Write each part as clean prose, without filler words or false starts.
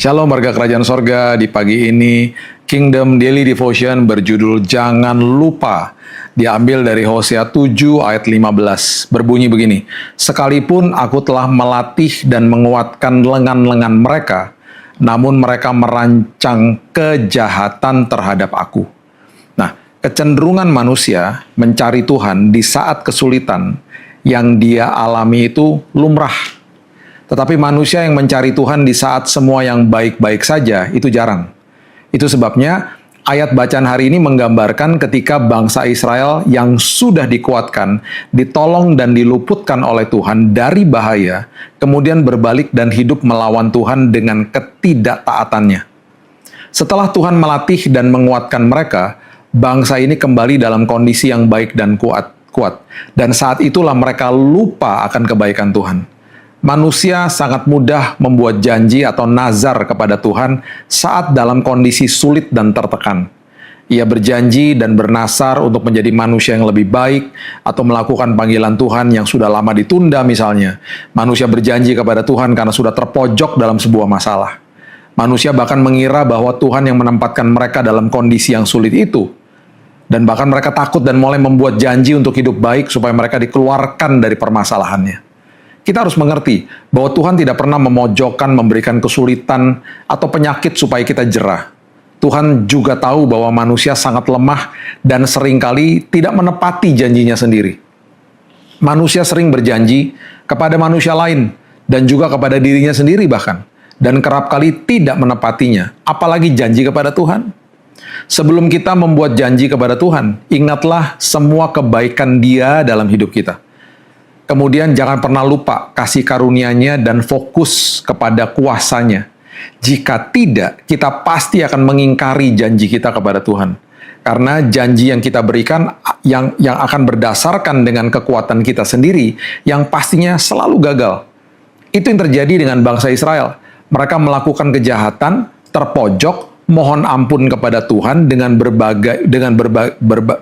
Shalom warga kerajaan sorga, di pagi ini Kingdom Daily Devotion berjudul Jangan Lupa. Diambil dari Hosea 7 ayat 15. Berbunyi begini, sekalipun aku telah melatih dan menguatkan lengan-lengan mereka, namun mereka merancang kejahatan terhadap aku. Nah, kecenderungan manusia mencari Tuhan di saat kesulitan yang dia alami itu lumrah. Tetapi manusia yang mencari Tuhan di saat semua yang baik-baik saja, itu jarang. Itu sebabnya ayat bacaan hari ini menggambarkan ketika bangsa Israel yang sudah dikuatkan, ditolong dan diluputkan oleh Tuhan dari bahaya, kemudian berbalik dan hidup melawan Tuhan dengan ketidaktaatannya. Setelah Tuhan melatih dan menguatkan mereka, bangsa ini kembali dalam kondisi yang baik dan kuat. Dan saat itulah mereka lupa akan kebaikan Tuhan. Manusia sangat mudah membuat janji atau nazar kepada Tuhan saat dalam kondisi sulit dan tertekan. Ia berjanji dan bernasar untuk menjadi manusia yang lebih baik atau melakukan panggilan Tuhan yang sudah lama ditunda misalnya. Manusia berjanji kepada Tuhan karena sudah terpojok dalam sebuah masalah. Manusia bahkan mengira bahwa Tuhan yang menempatkan mereka dalam kondisi yang sulit itu. Dan bahkan mereka takut dan mulai membuat janji untuk hidup baik supaya mereka dikeluarkan dari permasalahannya. Kita harus mengerti bahwa Tuhan tidak pernah memojokkan, memberikan kesulitan atau penyakit supaya kita jerah. Tuhan juga tahu bahwa manusia sangat lemah dan seringkali tidak menepati janjinya sendiri. Manusia sering berjanji kepada manusia lain dan juga kepada dirinya sendiri bahkan, dan kerap kali tidak menepatinya, apalagi janji kepada Tuhan. Sebelum kita membuat janji kepada Tuhan, ingatlah semua kebaikan Dia dalam hidup kita. Kemudian jangan pernah lupa kasih karunia-Nya dan fokus kepada kuasa-Nya. Jika tidak, kita pasti akan mengingkari janji kita kepada Tuhan. Karena janji yang kita berikan yang akan berdasarkan dengan kekuatan kita sendiri, yang pastinya selalu gagal. Itu yang terjadi dengan bangsa Israel. Mereka melakukan kejahatan, terpojok, mohon ampun kepada Tuhan dengan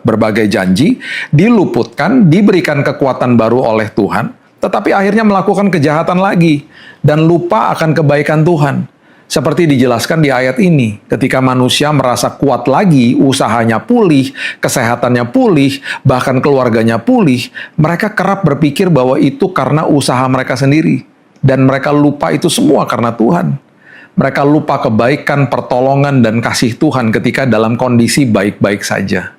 berbagai janji, diluputkan, diberikan kekuatan baru oleh Tuhan, tetapi akhirnya melakukan kejahatan lagi dan lupa akan kebaikan Tuhan. Seperti dijelaskan di ayat ini, ketika manusia merasa kuat lagi, usahanya pulih, kesehatannya pulih, bahkan keluarganya pulih, mereka kerap berpikir bahwa itu karena usaha mereka sendiri, dan mereka lupa itu semua karena Tuhan. Mereka lupa kebaikan, pertolongan, dan kasih Tuhan ketika dalam kondisi baik-baik saja.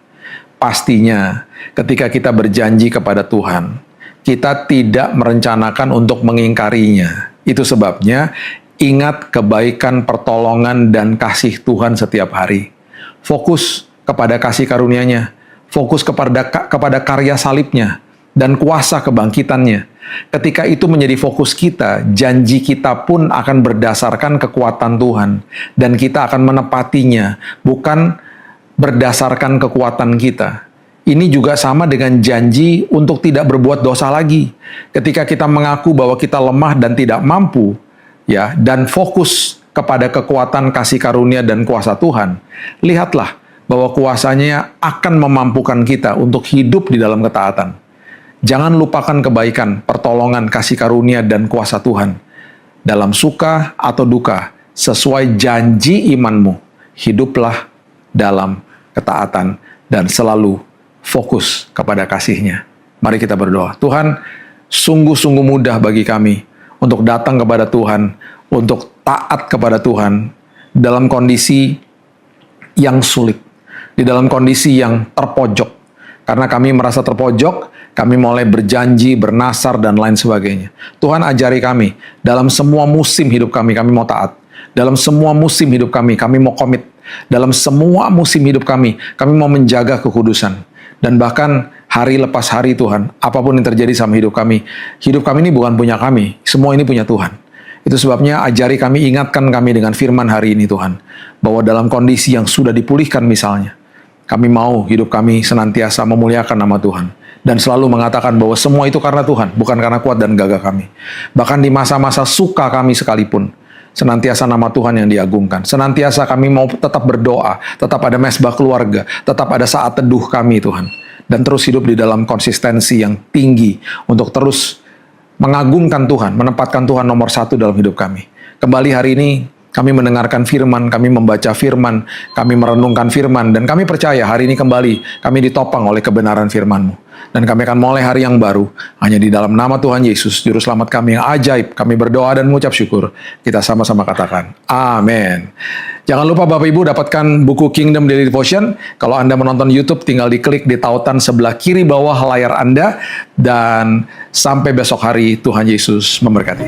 Pastinya, ketika kita berjanji kepada Tuhan, kita tidak merencanakan untuk mengingkarinya. Itu sebabnya, ingat kebaikan, pertolongan, dan kasih Tuhan setiap hari. Fokus kepada kasih karunia-Nya, fokus kepada karya salibnya, dan kuasa kebangkitannya. Ketika itu menjadi fokus kita, janji kita pun akan berdasarkan kekuatan Tuhan. Dan kita akan menepatinya, bukan berdasarkan kekuatan kita. Ini juga sama dengan janji untuk tidak berbuat dosa lagi. Ketika kita mengaku bahwa kita lemah dan tidak mampu, ya, dan fokus kepada kekuatan kasih karunia dan kuasa Tuhan, lihatlah bahwa kuasanya akan memampukan kita untuk hidup di dalam ketaatan. Jangan lupakan kebaikan, pertolongan, kasih karunia, dan kuasa Tuhan. Dalam suka atau duka, sesuai janji imanmu, hiduplah dalam ketaatan dan selalu fokus kepada kasih-Nya. Mari kita berdoa. Tuhan, sungguh-sungguh mudah bagi kami untuk datang kepada Tuhan, untuk taat kepada Tuhan dalam kondisi yang sulit, di dalam kondisi yang terpojok. Karena kami merasa terpojok, kami mulai berjanji, bernasar, dan lain sebagainya. Tuhan ajari kami, dalam semua musim hidup kami mau taat. Dalam semua musim hidup kami mau komit. Dalam semua musim hidup kami mau menjaga kekudusan. Dan bahkan hari lepas hari Tuhan, apapun yang terjadi sama hidup kami ini bukan punya kami, semua ini punya Tuhan. Itu sebabnya ajari kami, ingatkan kami dengan firman hari ini Tuhan, bahwa dalam kondisi yang sudah dipulihkan misalnya, kami mau hidup kami senantiasa memuliakan nama Tuhan. Dan selalu mengatakan bahwa semua itu karena Tuhan, bukan karena kuat dan gagah kami. Bahkan di masa-masa suka kami sekalipun, senantiasa nama Tuhan yang diagungkan. Senantiasa kami mau tetap berdoa, tetap ada mesbah keluarga, tetap ada saat teduh kami Tuhan. Dan terus hidup di dalam konsistensi yang tinggi untuk terus mengagungkan Tuhan, menempatkan Tuhan nomor 1 dalam hidup kami. Kembali hari ini, Kami mendengarkan firman, kami membaca firman, kami merenungkan firman, dan kami percaya hari ini kembali kami ditopang oleh kebenaran firman-Mu. Dan kami akan mulai hari yang baru, hanya di dalam nama Tuhan Yesus, Juru Selamat kami yang ajaib. Kami berdoa dan mengucap syukur. Kita sama-sama katakan, amin. Jangan lupa Bapak Ibu dapatkan buku Kingdom Daily Devotion. Kalau Anda menonton YouTube, tinggal diklik di tautan sebelah kiri bawah layar Anda. Dan sampai besok hari, Tuhan Yesus memberkati.